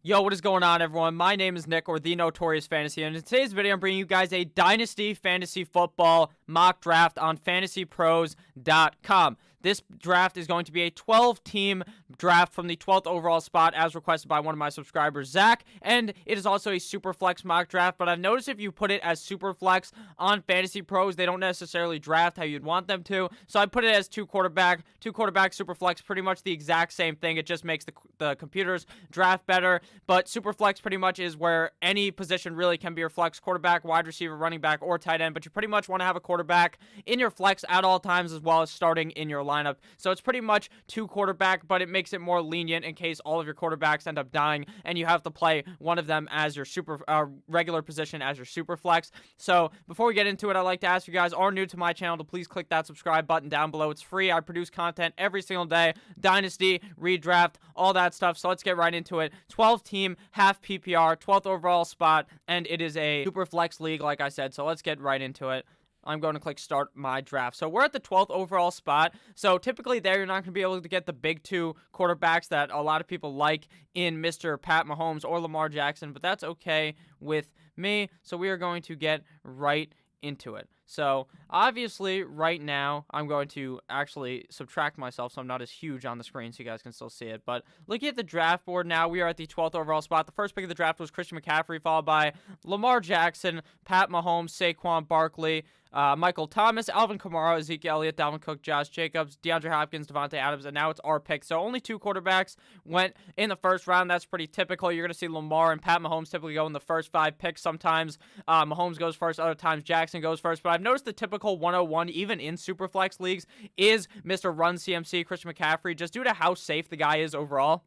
Yo, what is going on, everyone? My name is Nick, or The Notorious Fantasy, and in today's video, I'm bringing you guys a Dynasty Fantasy Football mock draft on FantasyPros.com. This draft is going to be a 12-team draft from the 12th overall spot, as requested by one of my subscribers, Zach, and it is also a SuperFlex mock draft, but I've noticed if you put it as SuperFlex on Fantasy Pros, they don't necessarily draft how you'd want them to, so I put it as two quarterback SuperFlex, pretty much the exact same thing. It just makes the computers draft better. But Superflex pretty much is where any position really can be your flex: quarterback, wide receiver, running back, or tight end. But you pretty much want to have a quarterback in your flex at all times, as well as starting in your lineup. So it's pretty much two quarterback, but it makes it more lenient in case all of your quarterbacks end up dying and you have to play one of them as your regular position as your Superflex. So before we get into it, I'd like to ask you guys, are new to my channel, to please click that subscribe button down below. It's free. I produce content every single day. Dynasty, redraft, all that stuff. So let's get right into it. 12-team, half PPR, 12th overall spot, and it is a super flex league, like I said. So let's get right into it. I'm going to click start my draft. So we're at the 12th overall spot. So typically there, you're not going to be able to get the big two quarterbacks that a lot of people like in Mr. Pat Mahomes or Lamar Jackson, but that's okay with me. So we are going to get right into it. So obviously right now I'm going to actually subtract myself so I'm not as huge on the screen so you guys can still see it. But looking at the draft board now, we are at the 12th overall spot. The first pick of the draft was Christian McCaffrey, followed by Lamar Jackson, Pat Mahomes, Saquon Barkley, Michael Thomas, Alvin Kamara, Zeke Elliott, Dalvin Cook, Josh Jacobs, DeAndre Hopkins, Devontae Adams, and now it's our pick. So only two quarterbacks went in the first round. That's pretty typical. You're going to see Lamar and Pat Mahomes typically go in the first 5 picks. Sometimes Mahomes goes first, other times Jackson goes first. But I've noticed the typical 101, even in Superflex leagues, is Mr. Run CMC, Christian McCaffrey, just due to how safe the guy is overall.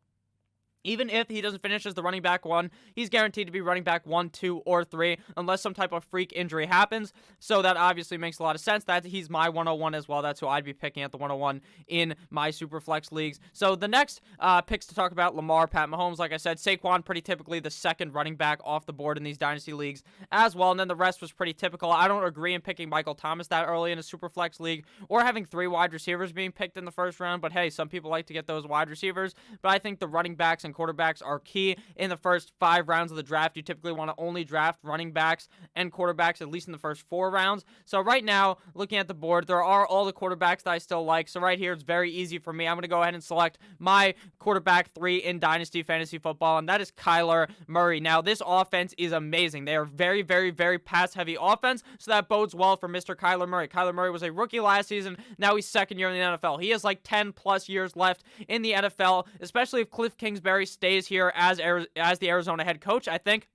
Even if he doesn't finish as the running back 1, he's guaranteed to be running back 1, 2, or 3, unless some type of freak injury happens. So that obviously makes a lot of sense. That he's my 101 as well. That's who I'd be picking at the 101 in my Superflex leagues. So the next picks to talk about: Lamar, Pat Mahomes. Like I said, Saquon, pretty typically the second running back off the board in these Dynasty leagues as well. And then the rest was pretty typical. I don't agree in picking Michael Thomas that early in a Superflex league, or having 3 wide receivers being picked in the first round. But hey, some people like to get those wide receivers. But I think the running backs and quarterbacks are key in the first 5 rounds of the draft. You typically want to only draft running backs and quarterbacks at least in the first 4 rounds. So right now, looking at the board, there are all the quarterbacks that I still like. So right here, it's very easy for me. I'm going to go ahead and select my quarterback 3 in Dynasty Fantasy Football, and that is Kyler Murray. Now, this offense is amazing. They are very, very, very pass-heavy offense, so that bodes well for Mr. Kyler Murray. Kyler Murray was a rookie last season. Now he's second year in the NFL. He has like 10+ years left in the NFL, especially if Cliff Kingsbury stays here as the Arizona head coach. I think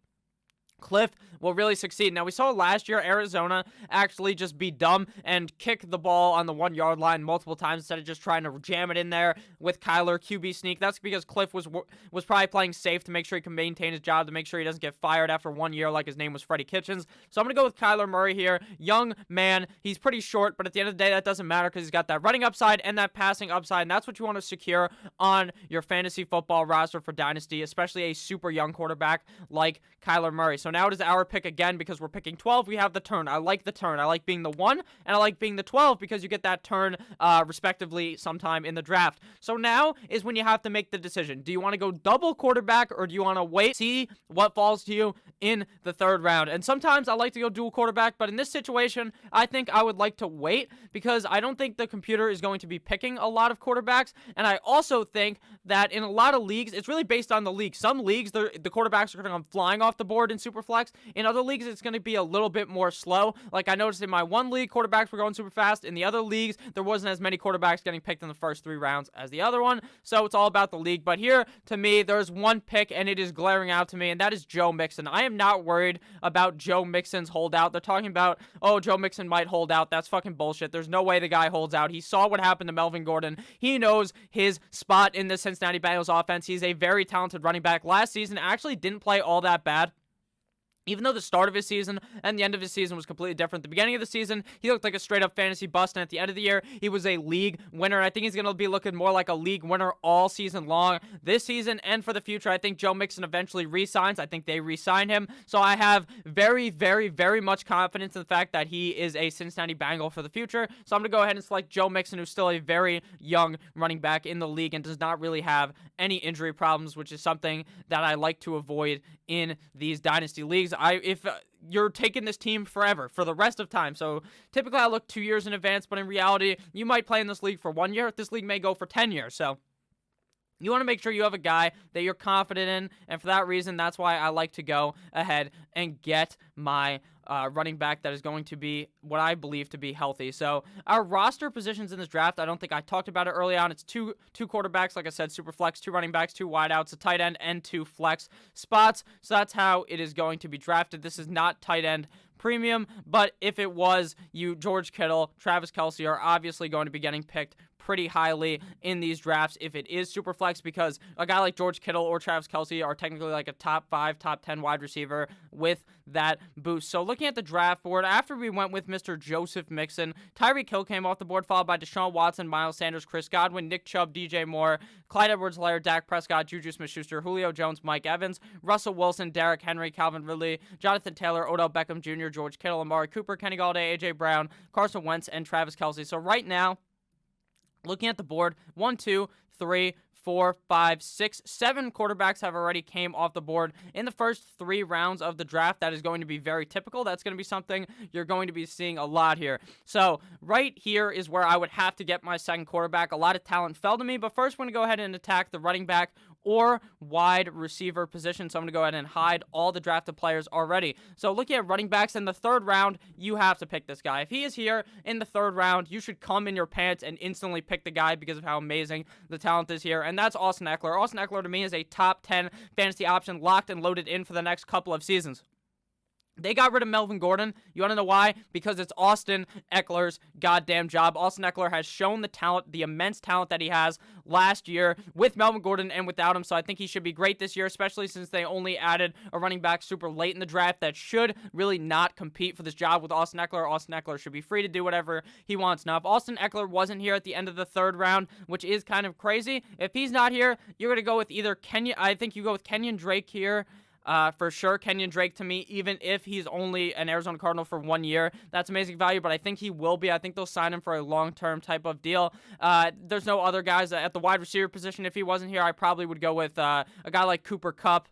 Cliff will really succeed. Now, we saw last year Arizona actually just be dumb and kick the ball on the 1-yard line multiple times instead of just trying to jam it in there with Kyler QB sneak. That's because Cliff was probably playing safe to make sure he can maintain his job, to make sure he doesn't get fired after 1 year like his name was Freddie Kitchens. So I'm going to go with Kyler Murray here. Young man. He's pretty short, but at the end of the day, that doesn't matter because he's got that running upside and that passing upside, and that's what you want to secure on your fantasy football roster for Dynasty, especially a super young quarterback like Kyler Murray. So now it is our pick again because we're picking 12. We have the turn. I like the turn. I like being the 1, and I like being the 12 because you get that turn respectively sometime in the draft. So now is when you have to make the decision. Do you want to go double quarterback, or do you want to wait, see what falls to you in the 3rd round? And sometimes I like to go dual quarterback, but in this situation, I think I would like to wait because I don't think the computer is going to be picking a lot of quarterbacks, and I also think that in a lot of leagues, it's really based on the league. Some leagues, the quarterbacks are going to come flying off the board in Superflex. In other leagues, it's going to be a little bit more slow. Like I noticed in my one league, quarterbacks were going super fast. In the other leagues, there wasn't as many quarterbacks getting picked in the first 3 rounds as the other one. So it's all about the league. But here, to me, there's one pick, and it is glaring out to me, and that is Joe Mixon. I am not worried about Joe Mixon's holdout. They're talking about, oh, Joe Mixon might hold out. That's fucking bullshit. There's no way the guy holds out. He saw what happened to Melvin Gordon. He knows his spot in the Cincinnati Bengals offense. He's a very talented running back. Last season, actually didn't play all that bad. Even though the start of his season and the end of his season was completely different. The beginning of the season, he looked like a straight-up fantasy bust, and at the end of the year, he was a league winner. I think he's going to be looking more like a league winner all season long this season and for the future. I think Joe Mixon eventually re-signs. I think they re-sign him. So I have very, very, very much confidence in the fact that he is a Cincinnati Bengal for the future. So I'm going to go ahead and select Joe Mixon, who's still a very young running back in the league and does not really have any injury problems, which is something that I like to avoid in these dynasty leagues. If you're taking this team forever, for the rest of time. So typically I look 2 years in advance, but in reality, you might play in this league for 1 year. This league may go for 10 years. So you want to make sure you have a guy that you're confident in, and for that reason, that's why I like to go ahead and get my running back that is going to be what I believe to be healthy. So our roster positions in this draft, I don't think I talked about it early on. It's two quarterbacks, like I said, SuperFlex, 2 running backs, 2 wideouts, a tight end, and 2 flex spots. So that's how it is going to be drafted. This is not tight end premium, but if it was, George Kittle, Travis Kelce are obviously going to be getting picked pretty highly in these drafts if it is Superflex, because a guy like George Kittle or Travis Kelce are technically like a top 5, top 10 wide receiver with that boost. So looking at the draft board, after we went with Mr. Joseph Mixon, Tyreek Hill came off the board, followed by Deshaun Watson, Miles Sanders, Chris Godwin, Nick Chubb, DJ Moore, Clyde Edwards-Helaire, Dak Prescott, Juju Smith-Schuster, Julio Jones, Mike Evans, Russell Wilson, Derrick Henry, Calvin Ridley, Jonathan Taylor, Odell Beckham Jr., George Kittle, Amari Cooper, Kenny Galladay, AJ Brown, Carson Wentz, and Travis Kelce. So right now, looking at the board, 1, 2, 3, 4, 5, 6, 7 quarterbacks have already came off the board in the first 3 rounds of the draft. That is going to be very typical. That's going to be something you're going to be seeing a lot here. So right here is where I would have to get my second quarterback. A lot of talent fell to me, but first we're going to go ahead and attack the running back or wide receiver position. So I'm going to go ahead and hide all the drafted players already. So looking at running backs in the 3rd round, you have to pick this guy. If he is here in the 3rd round, you should come in your pants and instantly pick the guy because of how amazing the talent is here. And that's Austin Eckler. Austin Eckler to me is a top 10 fantasy option, locked and loaded in for the next couple of seasons. They got rid of Melvin Gordon. You want to know why? Because it's Austin Eckler's goddamn job. Austin Eckler has shown the talent, the immense talent that he has last year with Melvin Gordon and without him. So I think he should be great this year, especially since they only added a running back super late in the draft that should really not compete for this job with Austin Eckler. Austin Eckler should be free to do whatever he wants. Now, if Austin Eckler wasn't here at the end of the 3rd round, which is kind of crazy, if he's not here, you're going to go with either I think you go with Kenyon Drake here. For sure, Kenyon Drake to me, even if he's only an Arizona Cardinal for 1 year, that's amazing value, but I think he will be. I think they'll sign him for a long-term type of deal. There's no other guys at the wide receiver position. If he wasn't here, I probably would go with a guy like Cooper Kupp,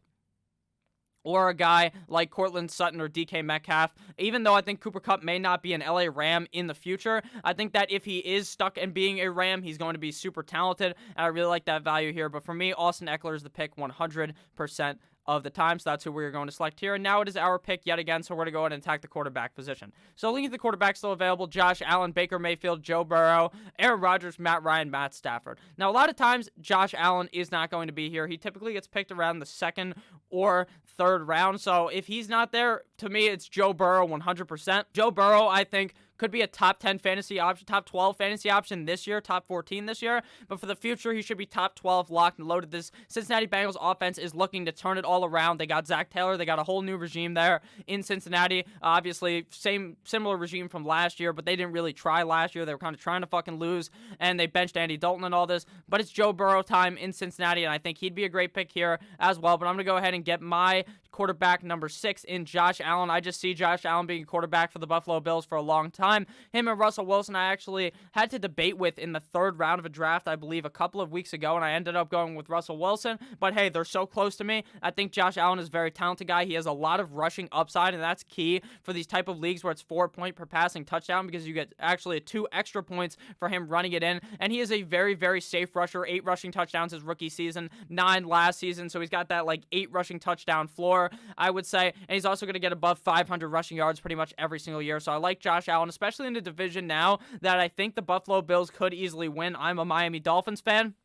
or a guy like Cortland Sutton or DK Metcalf. Even though I think Cooper Kupp may not be an LA Ram in the future, I think that if he is stuck in being a Ram, he's going to be super talented, and I really like that value here. But for me, Austin Eckler is the pick 100% of the time, so that's who we're going to select here. And now it is our pick yet again, so we're going to go ahead and attack the quarterback position. So looking at the quarterbacks still available, Josh Allen, Baker Mayfield, Joe Burrow, Aaron Rodgers, Matt Ryan, Matt Stafford. Now, a lot of times, Josh Allen is not going to be here. He typically gets picked around the 2nd or 3rd round, so if he's not there, to me, it's Joe Burrow 100%. Joe Burrow, I think, could be a top 10 fantasy option, top 12 fantasy option this year, top 14 this year. But for the future, he should be top 12 locked and loaded. This Cincinnati Bengals offense is looking to turn it all around. They got Zach Taylor. They got a whole new regime there in Cincinnati. Obviously, similar regime from last year, but they didn't really try last year. They were kind of trying to fucking lose, and they benched Andy Dalton and all this. But it's Joe Burrow time in Cincinnati, and I think he'd be a great pick here as well. But I'm going to go ahead and get my quarterback number 6 in Josh Allen. I just see Josh Allen being a quarterback for the Buffalo Bills for a long time. Him and Russell Wilson, I actually had to debate with in the 3rd round of a draft, I believe, a couple of weeks ago, and I ended up going with Russell Wilson. But hey, they're so close to me. I think Josh Allen is a very talented guy. He has a lot of rushing upside, and that's key for these type of leagues where it's 4 point per passing touchdown, because you get actually 2 extra points for him running it in. And he is a very, very safe rusher. 8 rushing touchdowns his rookie season, 9 last season. So he's got that like 8 rushing touchdown floor, I would say. And he's also going to get above 500 rushing yards pretty much every single year. So I like Josh Allen, especially in the division now that I think the Buffalo Bills could easily win. I'm a Miami Dolphins fan.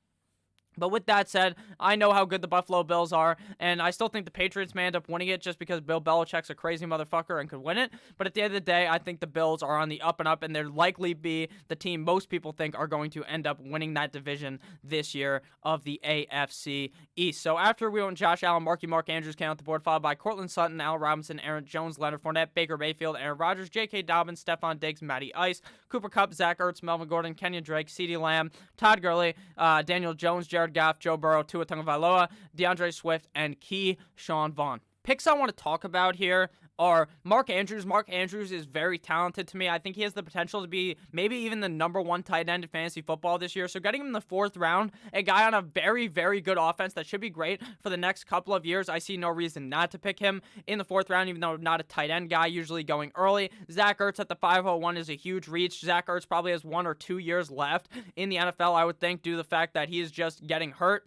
But with that said, I know how good the Buffalo Bills are, and I still think the Patriots may end up winning it just because Bill Belichick's a crazy motherfucker and could win it. But at the end of the day, I think the Bills are on the up and up, and they're likely be the team most people think are going to end up winning that division this year of the AFC East. So after we went Josh Allen, Mark Andrews came off the board, followed by Cortland Sutton, Allen Robinson, Aaron Jones, Leonard Fournette, Baker Mayfield, Aaron Rodgers, J.K. Dobbins, Stephon Diggs, Matty Ice, Cooper Kupp, Zach Ertz, Melvin Gordon, Kenyon Drake, CeeDee Lamb, Todd Gurley, Daniel Jones, Jared Goff, Joe Burrow, Tua Tagovailoa, DeAndre Swift, and Keyshawn Vaughn. Picks I want to talk about here are Mark Andrews. Mark Andrews is very talented to me. I think he has the potential to be maybe even the #1 tight end in fantasy football this year. So getting him in the 4th round, a guy on a very, very good offense that should be great for the next couple of years, I see no reason not to pick him in the 4th round, even though I'm not a tight end guy, usually going early. Zach Ertz at the 501 is a huge reach. Zach Ertz probably has 1 or 2 years left in the NFL, I would think, due to the fact that he is just getting hurt.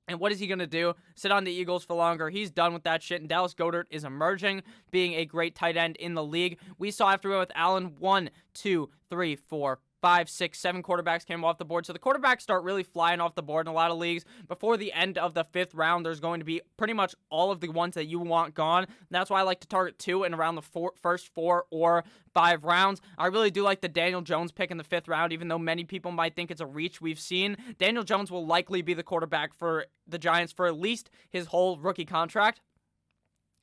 And what is he going to do? Sit on the Eagles for longer? He's done with that shit. And Dallas Goedert is emerging, being a great tight end in the league. We saw after we went with Allen, 1, 2, 3, 4, 5, 6, 7 quarterbacks came off the board. So the quarterbacks start really flying off the board in a lot of leagues. Before the end of the 5th round, there's going to be pretty much all of the ones that you want gone. And that's why I like to target 2 in around the first 4 or 5 rounds. I really do like the Daniel Jones pick in the 5th round, even though many people might think it's a reach. We've seen Daniel Jones will likely be the quarterback for the Giants for at least his whole rookie contract.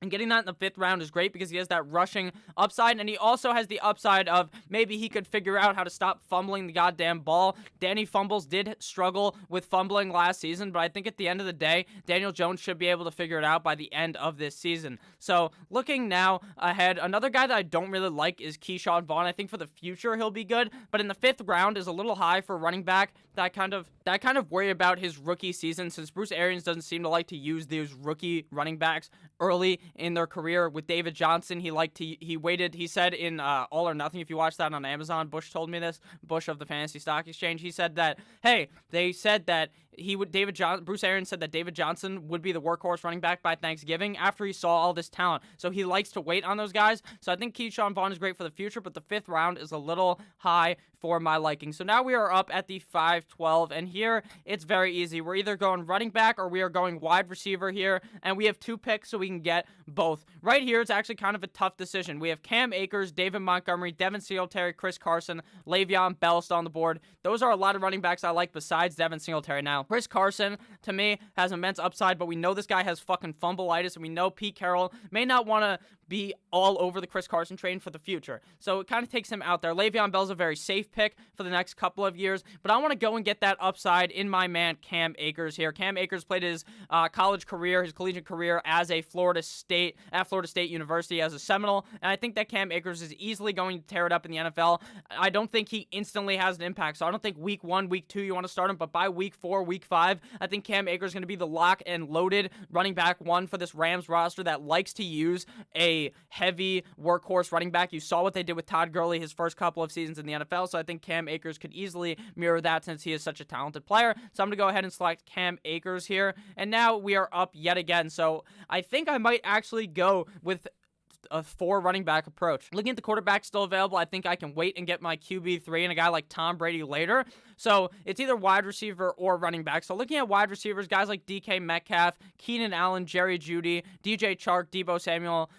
And getting that in the 5th round is great because he has that rushing upside, and he also has the upside of maybe he could figure out how to stop fumbling the goddamn ball. Danny Fumbles did struggle with fumbling last season, but I think at the end of the day, Daniel Jones should be able to figure it out by the end of this season. So looking now ahead, another guy that I don't really like is Keyshawn Vaughn. I think for the future he'll be good, but in the 5th round is a little high for running back. That kind of worry about his rookie season, since Bruce Arians doesn't seem to like to use these rookie running backs early in their career. With David Johnson, he waited. He said in All or Nothing, if you watch that on Amazon, Bush told me this, Bush of the Fantasy Stock Exchange, he said that, hey, they said that Bruce Arians said that David Johnson would be the workhorse running back by Thanksgiving after he saw all this talent. So he likes to wait on those guys. So I think Keyshawn Vaughn is great for the future, but the 5th round is a little high for my liking. So now we are up at the 5-12, and here it's very easy. We're either going running back or we are going wide receiver here, and we have 2 picks so we can get both. Right here, it's actually kind of a tough decision. We have Cam Akers, David Montgomery, Devin Singletary, Chris Carson, Le'Veon Bell still on the board. Those are a lot of running backs I like besides Devin Singletary. Now, Chris Carson, to me, has immense upside, but we know this guy has fucking fumbleitis, and we know Pete Carroll may not want to be all over the Chris Carson train for the future. So it kind of takes him out there. Le'Veon Bell's a very safe pick for the next couple of years, but I want to go and get that upside in my man Cam Akers here. Cam Akers played his college career, his collegiate career at Florida State University as a Seminole, and I think that Cam Akers is easily going to tear it up in the NFL. I don't think he instantly has an impact, so I don't think week 1, week 2 you want to start him, but by week 4, week 5, I think Cam Akers is going to be the lock and loaded running back 1 for this Rams roster that likes to use a heavy workhorse running back. You saw what they did with Todd Gurley his first couple of seasons in the NFL, so I think Cam Akers could easily mirror that since he is such a talented player. So I'm going to go ahead and select Cam Akers here, and now we are up yet again. So I think I might actually go with a 4 running back approach. Looking at the quarterback still available, I think I can wait and get my QB3 and a guy like Tom Brady later. So it's either wide receiver or running back. So looking at wide receivers, guys like DK Metcalf, Keenan Allen, Jerry Jeudy, DJ Chark, Deebo Samuel,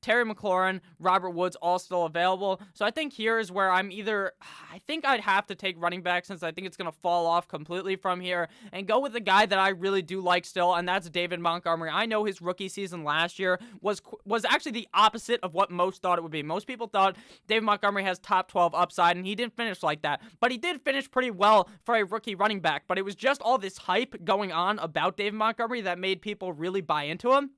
Terry McLaurin, Robert Woods, all still available. So I think here is where I think I'd have to take running back since I think it's going to fall off completely from here and go with a guy that I really do like still, and that's David Montgomery. I know his rookie season last year was actually the opposite of what most thought it would be. Most people thought David Montgomery has top 12 upside, and he didn't finish like that. But he did finish pretty well for a rookie running back. But it was just all this hype going on about David Montgomery that made people really buy into him.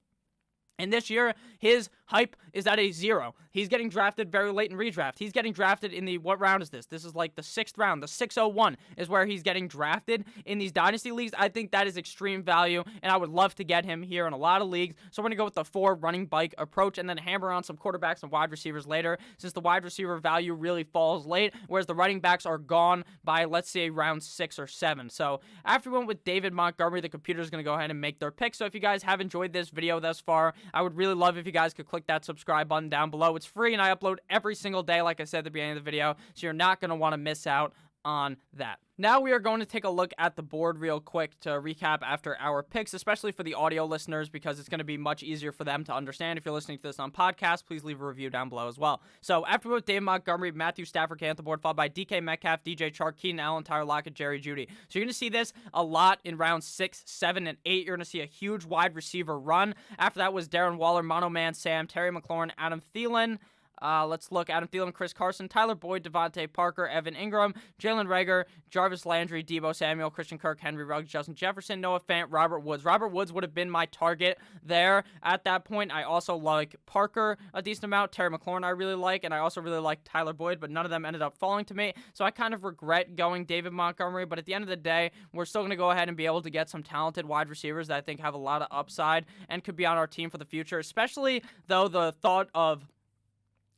And this year, his hype is at a 0. He's getting drafted very late in redraft. He's getting drafted in the, what round is this? This is like the 6th round. The 601 is where he's getting drafted in these Dynasty leagues. I think that is extreme value, and I would love to get him here in a lot of leagues. So we're going to go with the 4 running back approach and then hammer on some quarterbacks and wide receivers later, since the wide receiver value really falls late, whereas the running backs are gone by, let's say, round 6 or 7. So after we went with David Montgomery, the computer's going to go ahead and make their pick. So if you guys have enjoyed this video thus far, I would really love if you guys could click that subscribe button down below. It's free, and I upload every single day, like I said at the beginning of the video, so you're not going to want to miss out on that. Now we are going to take a look at the board real quick to recap after our picks, especially for the audio listeners, because it's going to be much easier for them to understand. If you're listening to this on podcast, please leave a review down below as well. So after we went David Montgomery, Matthew Stafford came off the board, followed by DK Metcalf, DJ Chark, Keenan Allen, Tyler Lockett, Jerry Jeudy. So you're going to see this a lot in rounds 6, 7, and 8. You're going to see a huge wide receiver run. After that was Darren Waller, Mono Man Sam, Terry McLaurin, Adam Thielen. Let's look. Adam Thielen, Chris Carson, Tyler Boyd, Devontae Parker, Evan Ingram, Jalen Reagor, Jarvis Landry, Deebo Samuel, Christian Kirk, Henry Ruggs, Justin Jefferson, Noah Fant, Robert Woods. Robert Woods would have been my target there at that point. I also like Parker a decent amount. Terry McLaurin I really like, and I also really like Tyler Boyd, but none of them ended up falling to me. So I kind of regret going David Montgomery, but at the end of the day, we're still going to go ahead and be able to get some talented wide receivers that I think have a lot of upside and could be on our team for the future, especially though the thought of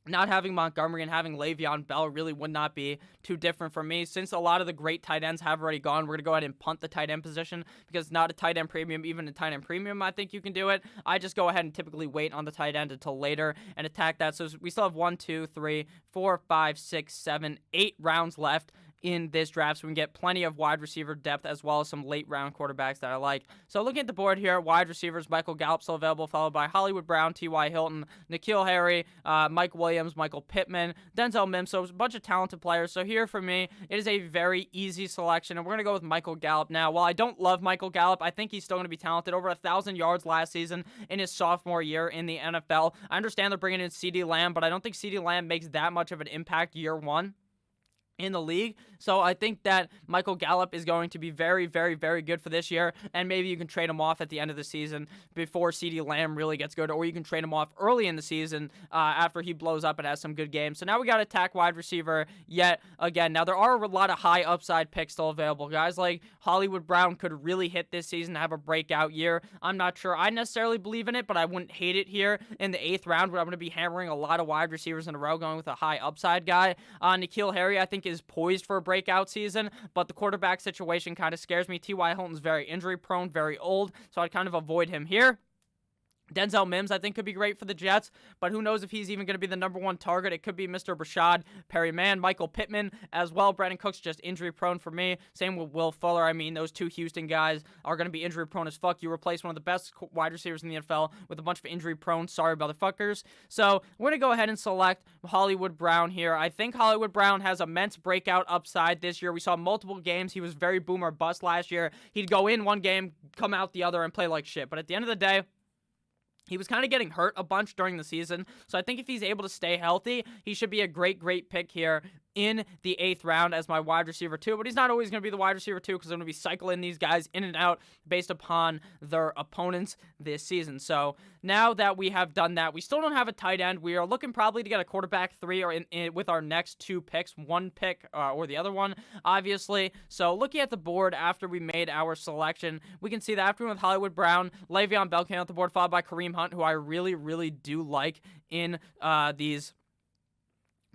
not having Montgomery and having Le'Veon Bell really would not be too different for me. Since a lot of the great tight ends have already gone, we're going to go ahead and punt the tight end position because it's not a tight end premium. Even a tight end premium, I think you can do it. I just go ahead and typically wait on the tight end until later and attack that. So we still have 1, 2, 3, 4, 5, 6, 7, 8 rounds left in this draft, so we can get plenty of wide receiver depth as well as some late round quarterbacks that I like. So looking at the board here, wide receivers, Michael Gallup still available, followed by Hollywood Brown, T.Y. Hilton, N'Keal Harry, Mike Williams, Michael Pittman, Denzel Mims. So a bunch of talented players. So here for me, it is a very easy selection, and we're going to go with Michael Gallup. Now, while I don't love Michael Gallup, I think he's still going to be talented. Over 1,000 yards last season in his sophomore year in the NFL. I understand they're bringing in CeeDee Lamb, but I don't think CeeDee Lamb makes that much of an impact year one in the league. So I think that Michael Gallup is going to be very, very, very good for this year, and maybe you can trade him off at the end of the season before CeeDee Lamb really gets good, or you can trade him off early in the season after he blows up and has some good games. So now we got to attack wide receiver yet again. Now there are a lot of high upside picks still available. Guys like Hollywood Brown could really hit this season, have a breakout year. I'm not sure I necessarily believe in it, but I wouldn't hate it here in the 8th round where I'm going to be hammering a lot of wide receivers in a row, going with a high upside guy. N'Keal Harry, I think, is poised for a breakout season, but the quarterback situation kind of scares me. T.Y. Hilton's very injury prone, very old, so I'd kind of avoid him here. Denzel Mims, I think, could be great for the Jets, but who knows if he's even going to be the number one target. It could be Mr. Brashad Perryman, Michael Pittman as well. Brandon Cooks just injury prone for me. Same with Will Fuller. I mean, those two Houston guys are going to be injury prone as fuck. You replace one of the best wide receivers in the NFL with a bunch of injury prone, sorry motherfuckers. So we're going to go ahead and select Hollywood Brown here. I think Hollywood Brown has immense breakout upside this year. We saw multiple games. He was very boom or bust last year. He'd go in one game, come out the other, and play like shit. But at the end of the day, he was kind of getting hurt a bunch during the season, so I think if he's able to stay healthy, he should be a great, great pick here in the 8th round as my wide receiver 2, but he's not always going to be the wide receiver 2 because I'm going to be cycling these guys in and out based upon their opponents this season. So now that we have done that, we still don't have a tight end. We are looking probably to get a quarterback 3 or with our next 2 picks, one pick or the other one, obviously. So looking at the board after we made our selection, we can see that after we went with Hollywood Brown, Le'Veon Bell came out the board, followed by Kareem Hunt, who I really, really do like in these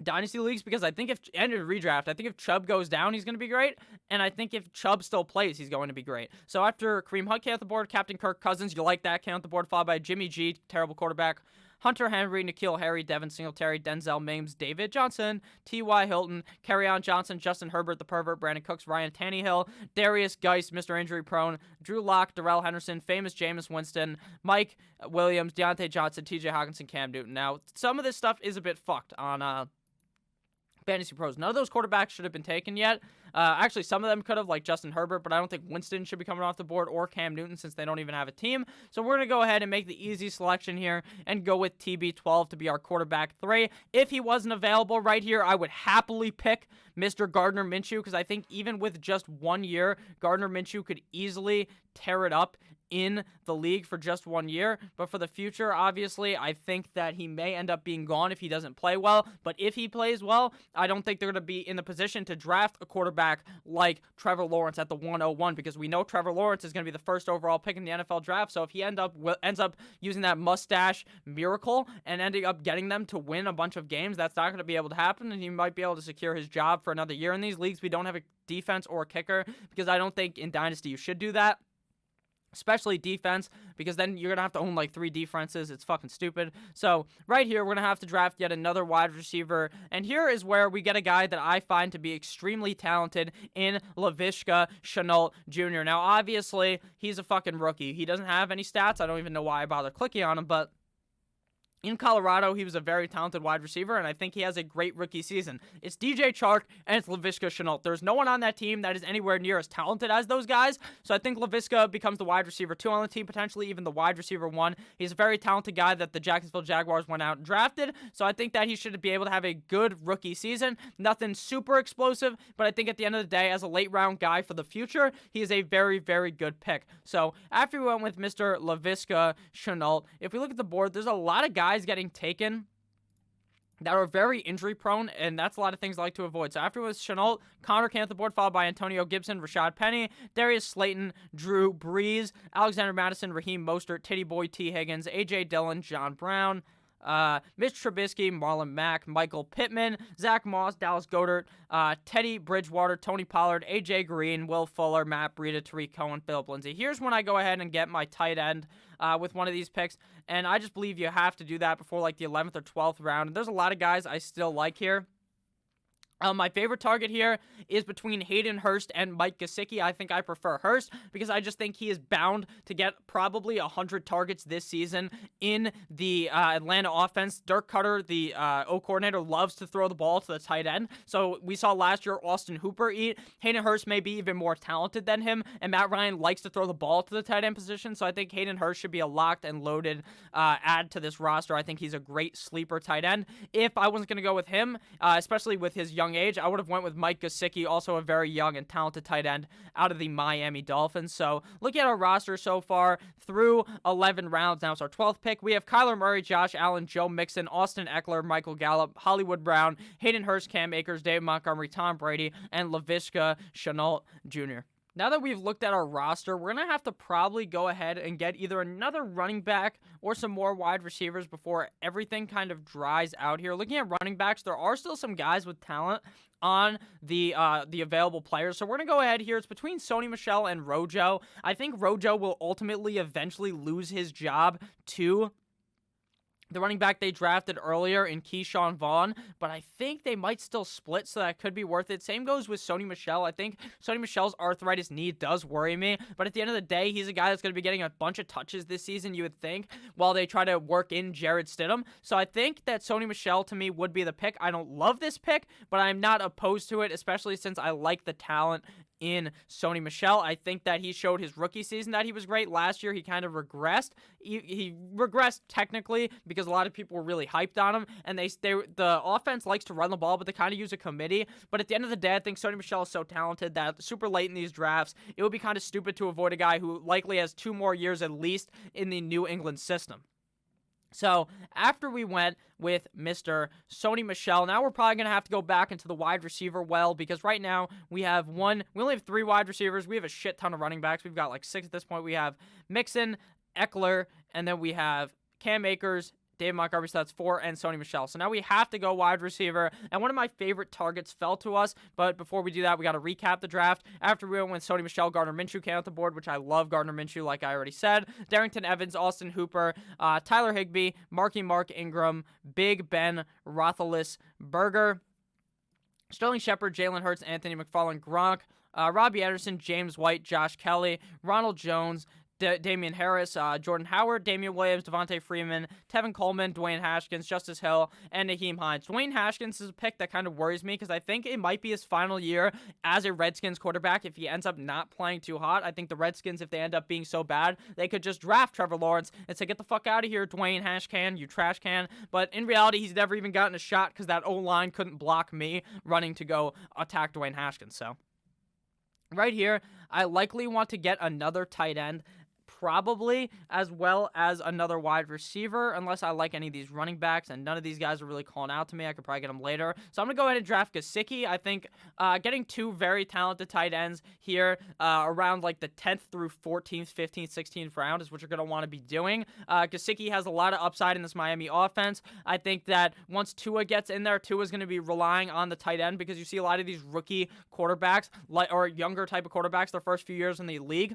Dynasty leagues, because I think if Chubb goes down, he's going to be great, and I think if Chubb still plays, he's going to be great. So after Kareem Hunt came out the board, Captain Kirk Cousins, you like that, came out the board, followed by Jimmy G, terrible quarterback, Hunter Henry, N'Keal Harry, Devin Singletary, Denzel Mims, David Johnson, T.Y. Hilton, Kerryon Johnson, Justin Herbert, the pervert, Brandon Cooks, Ryan Tannehill, Darius Geist, Mr. Injury Prone, Drew Lock, Darrell Henderson, famous Jameis Winston, Mike Williams, Deontay Johnson, T.J. Hawkinson, Cam Newton. Now, some of this stuff is a bit fucked on Fantasy Pros. None of those quarterbacks should have been taken yet. Actually, some of them could have, like Justin Herbert, but I don't think Winston should be coming off the board, or Cam Newton, since they don't even have a team. So we're going to go ahead and make the easy selection here and go with TB12 to be our quarterback 3. If he wasn't available right here, I would happily pick Mr. Gardner Minshew, because I think even with just 1 year, Gardner Minshew could easily tear it up in the league for just 1 year. But for the future, obviously, I think that he may end up being gone if he doesn't play well. But if he plays well, I don't think they're going to be in the position to draft a quarterback like Trevor Lawrence at the 101, because we know Trevor Lawrence is going to be the first overall pick in the NFL draft. So if he ends up using that mustache miracle and ending up getting them to win a bunch of games, that's not going to be able to happen, and he might be able to secure his job for another year. In these leagues, we don't have a defense or a kicker, because I don't think in Dynasty you should do that. especially defense, because then you're going to have to own like 3 defenses. It's fucking stupid. So right here, we're going to have to draft yet another wide receiver. And here is where we get a guy that I find to be extremely talented in Laviska Shenault Jr. Now, obviously, he's a fucking rookie. He doesn't have any stats. I don't even know why I bother clicking on him, but in Colorado, he was a very talented wide receiver, and I think he has a great rookie season. It's DJ Chark and it's Laviska Shenault. There's no one on that team that is anywhere near as talented as those guys, so I think Laviska becomes the wide receiver 2 on the team, potentially even the wide receiver 1. He's a very talented guy that the Jacksonville Jaguars went out and drafted, so I think that he should be able to have a good rookie season. Nothing super explosive, but I think at the end of the day, as a late-round guy for the future, he is a very, very good pick. So after we went with Mr. Laviska Shenault, if we look at the board, there's a lot of guys getting taken that are very injury prone, and that's a lot of things I like to avoid. So after it was Shenault, Connor came at the board, followed by Antonio Gibson, Rashad Penny, Darius Slayton, Drew Brees, Alexander Madison, Raheem Mostert, Titty Boy T. Higgins, A.J. Dillon, John Brown, Mitch Trubisky, Marlon Mack, Michael Pittman, Zach Moss, Dallas Goedert, Teddy Bridgewater, Tony Pollard, A.J. Green, Will Fuller, Matt Breida, Tariq Cohen, Philip Lindsay. Here's when I go ahead and get my tight end with one of these picks, and I just believe you have to do that before like the 11th or 12th round. And there's a lot of guys I still like here. My favorite target here is between Hayden Hurst and Mike Gesicki. I think I prefer Hurst because I just think he is bound to get probably 100 targets this season in the Atlanta offense. Dirk Cutter, the O coordinator, loves to throw the ball to the tight end. So we saw last year Austin Hooper eat. Hayden Hurst may be even more talented than him, and Matt Ryan likes to throw the ball to the tight end position. So I think Hayden Hurst should be a locked and loaded add to this roster. I think he's a great sleeper tight end. If I wasn't going to go with him, especially with his young age, I would have went with Mike Gesicki, also a very young and talented tight end out of the Miami Dolphins. So looking at our roster so far through 11 rounds, now it's our 12th pick. We have Kyler Murray, Josh Allen, Joe Mixon, Austin Eckler, Michael Gallup, Hollywood Brown, Hayden Hurst, Cam Akers, Dave Montgomery, Tom Brady, and Laviska Shenault Jr. Now that we've looked at our roster, we're going to have to probably go ahead and get either another running back or some more wide receivers before everything kind of dries out here. Looking at running backs, there are still some guys with talent on the available players. So we're going to go ahead here. It's between Sony Michel and Rojo. I think Rojo will ultimately eventually lose his job to the running back they drafted earlier in Keyshawn Vaughn, but I think they might still split, so that could be worth it. Same goes with Sony Michel. I think Sony Michel's arthritis knee does worry me, but at the end of the day, he's a guy that's going to be getting a bunch of touches this season, you would think, while they try to work in Jared Stidham. So I think that Sony Michel, to me, would be the pick. I don't love this pick, but I'm not opposed to it, especially since I like the talent in Sony Michel. I think that he showed his rookie season that he was great. Last year, he kind of regressed. He regressed technically because a lot of people were really hyped on him, and the offense likes to run the ball, but they kind of use a committee. But at the end of the day, I think Sony Michel is so talented that super late in these drafts, it would be kind of stupid to avoid a guy who likely has 2 more years at least in the New England system. So after we went with Mr. Sony Michel, now we're probably going to have to go back into the wide receiver well, because right now we only have 3 wide receivers. We have a shit ton of running backs. We've got like 6 at this point. We have Mixon, Eckler, and then we have Cam Akers, Dave Montgomery, so that's 4, and Sony Michel. So now we have to go wide receiver, and one of my favorite targets fell to us, but before we do that, we got to recap the draft. After we went with Sony Michel, Gardner Minshew came out the board, which I love Gardner Minshew, like I already said. Darrington Evans, Austin Hooper, Tyler Higbee, Mark Ingram, Big Ben Roethlisberger, Sterling Shepard, Jalen Hurts, Anthony McFarland, Gronk, Robbie Anderson, James White, Josh Kelly, Ronald Jones, Damian Harris, Jordan Howard, Damian Williams, Devontae Freeman, Tevin Coleman, Dwayne Haskins, Justice Hill, and Naheem Hines. Dwayne Haskins is a pick that kind of worries me because I think it might be his final year as a Redskins quarterback if he ends up not playing too hot. I think the Redskins, if they end up being so bad, they could just draft Trevor Lawrence and say, get the fuck out of here, Dwayne Hashcan, you trash can. But in reality, he's never even gotten a shot because that O-line couldn't block me running to go attack Dwayne Haskins. So right here, I likely want to get another tight end, probably, as well as another wide receiver, unless I like any of these running backs, and none of these guys are really calling out to me. I could probably get them later. So I'm going to go ahead and draft Gesicki. I think getting 2 very talented tight ends here around like the 10th through 14th, 15th, 16th round is what you're going to want to be doing. Gesicki has a lot of upside in this Miami offense. I think that once Tua gets in there, Tua is going to be relying on the tight end because you see a lot of these rookie quarterbacks or younger type of quarterbacks their first few years in the league.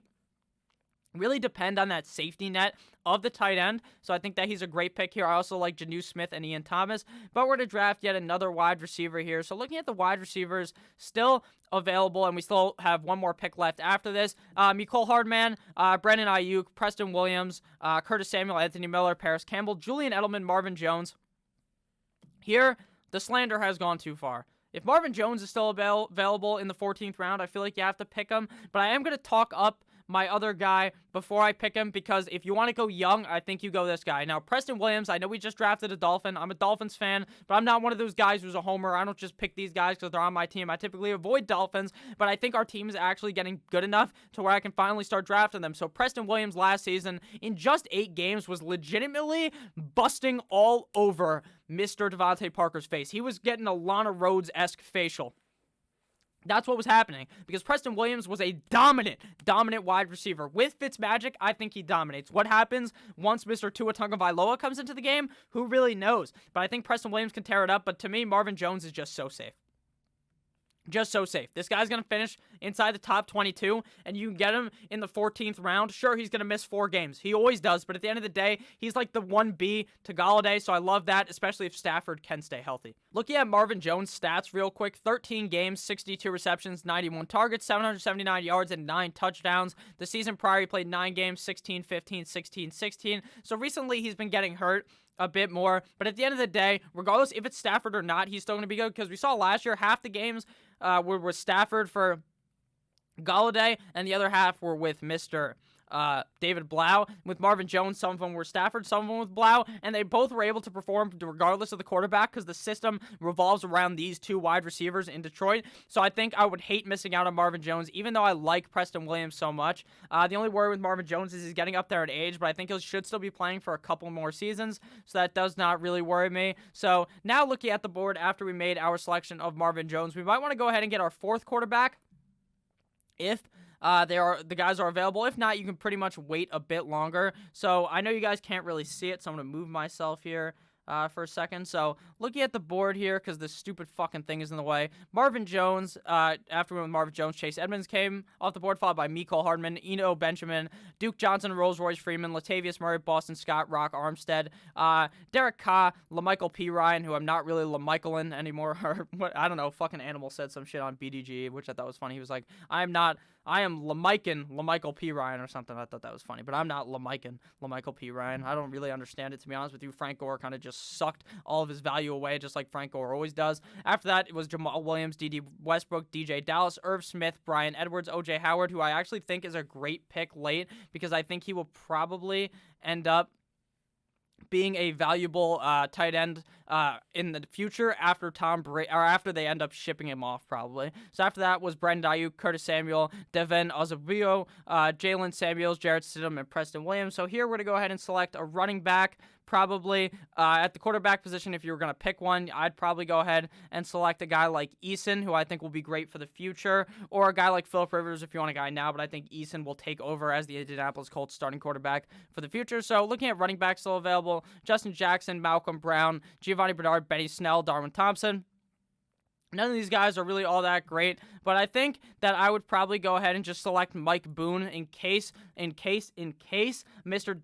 really depend on that safety net of the tight end. So I think that he's a great pick here. I also like Janu Smith and Ian Thomas. But we're going to draft yet another wide receiver here. So looking at the wide receivers still available, and we still have one more pick left after this. Mecole Hardman, Brandon Ayuk, Preston Williams, Curtis Samuel, Anthony Miller, Paris Campbell, Julian Edelman, Marvin Jones. Here, the slander has gone too far. If Marvin Jones is still available in the 14th round, I feel like you have to pick him. But I am going to talk up my other guy before I pick him, because if you want to go young, I think you go this guy. Now, Preston Williams, I know we just drafted a Dolphin. I'm a Dolphins fan, but I'm not one of those guys who's a homer. I don't just pick these guys because they're on my team. I typically avoid Dolphins, but I think our team is actually getting good enough to where I can finally start drafting them. So Preston Williams last season, in just 8 games, was legitimately busting all over Mr. Devontae Parker's face. He was getting a Lana Rhodes-esque facial. That's what was happening, because Preston Williams was a dominant wide receiver. With Fitzmagic, I think he dominates. What happens once Mr. Tua Tagovailoa comes into the game? Who really knows? But I think Preston Williams can tear it up, but to me, Marvin Jones is just so safe. Just so safe. This guy's going to finish inside the top 22, and you can get him in the 14th round. Sure, he's going to miss 4 games. He always does, but at the end of the day, he's like the 1B to Golladay, so I love that, especially if Stafford can stay healthy. Looking at Marvin Jones' stats real quick, 13 games, 62 receptions, 91 targets, 779 yards, and 9 touchdowns. The season prior, he played 9 games, 16, 15, 16, 16. So recently, he's been getting hurt a bit more, but at the end of the day, regardless if it's Stafford or not, he's still going to be good, because we saw last year half the games were with Stafford for Golladay, and the other half were with Mr. David Blau. With Marvin Jones, some of them were Stafford, some of them with Blau, and they both were able to perform regardless of the quarterback, because the system revolves around these 2 wide receivers in Detroit. So I think I would hate missing out on Marvin Jones, even though I like Preston Williams so much. The only worry with Marvin Jones is he's getting up there in age, but I think he should still be playing for a couple more seasons, so that does not really worry me. So now looking at the board after we made our selection of Marvin Jones, we might want to go ahead and get our 4th quarterback if the guys are available. If not, you can pretty much wait a bit longer. So I know you guys can't really see it, so I'm going to move myself here for a second. So looking at the board here, because this stupid fucking thing is in the way, Marvin Jones, after we went with Marvin Jones, Chase Edmonds came off the board, followed by Mecole Hardman, Eno Benjamin, Duke Johnson, Rolls-Royce Freeman, Latavius Murray, Boston Scott, Rock Armstead, Derek Carr, LaMichael P. Ryan, who I'm not really LaMichaelin anymore, or what, I don't know, fucking Animal said some shit on BDG, which I thought was funny. He was like, I am LaMichael P. Ryan or something. I thought that was funny, but I'm not LaMichael P. Ryan. I don't really understand it, to be honest with you. Frank Gore kind of just sucked all of his value away, just like Frank Gore always does. After that, it was Jamal Williams, D.D. Westbrook, DJ Dallas, Irv Smith, Brian Edwards, O.J. Howard, who I actually think is a great pick late, because I think he will probably end up being a valuable tight end in the future after Tom Brady, or after they end up shipping him off, probably. So after that was Brandon Ayuk, Curtis Samuel, Devin Ozabio, Jalen Samuels, Jarrett Stidham, and Preston Williams. So here we're going to go ahead and select a running back. Probably at the quarterback position, if you were going to pick one, I'd probably go ahead and select a guy like Eason, who I think will be great for the future, or a guy like Phillip Rivers if you want a guy now, but I think Eason will take over as the Indianapolis Colts starting quarterback for the future. So looking at running backs still available, Justin Jackson, Malcolm Brown, Giovanni Bernard, Benny Snell, Darwin Thompson. None of these guys are really all that great, but I think that I would probably go ahead and just select Mike Boone in case Mr.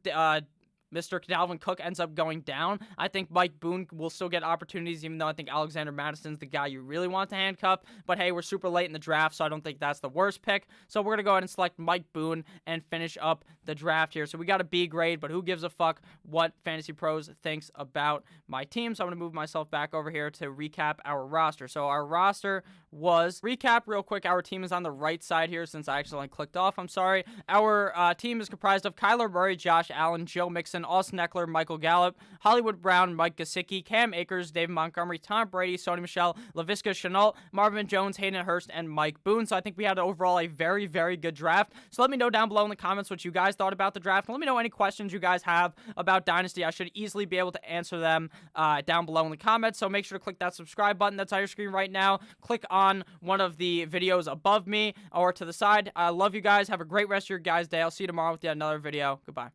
Dalvin Cook ends up going down. I think Mike Boone will still get opportunities, even though I think Alexander Madison's the guy you really want to handcuff. But hey, we're super late in the draft, so I don't think that's the worst pick. So we're going to go ahead and select Mike Boone and finish up the draft here. So we got a B grade, but who gives a fuck what Fantasy Pros thinks about my team? So I'm going to move myself back over here to recap our roster. So our roster was, recap real quick, our team is on the right side here since I accidentally clicked off. I'm sorry. Our team is comprised of Kyler Murray, Josh Allen, Joe Mixon, Austin Eckler, Michael Gallup, Hollywood Brown, Mike Gesicki, Cam Akers, David Montgomery, Tom Brady, Sony Michel, Laviska Shenault, Marvin Jones, Hayden Hurst, and Mike Boone. So I think we had overall a very, very good draft. So let me know down below in the comments what you guys thought about the draft. And let me know any questions you guys have about Dynasty. I should easily be able to answer them down below in the comments. So make sure to click that subscribe button that's on your screen right now. Click on one of the videos above me or to the side. I love you guys. Have a great rest of your guys' day. I'll see you tomorrow with yet another video. Goodbye.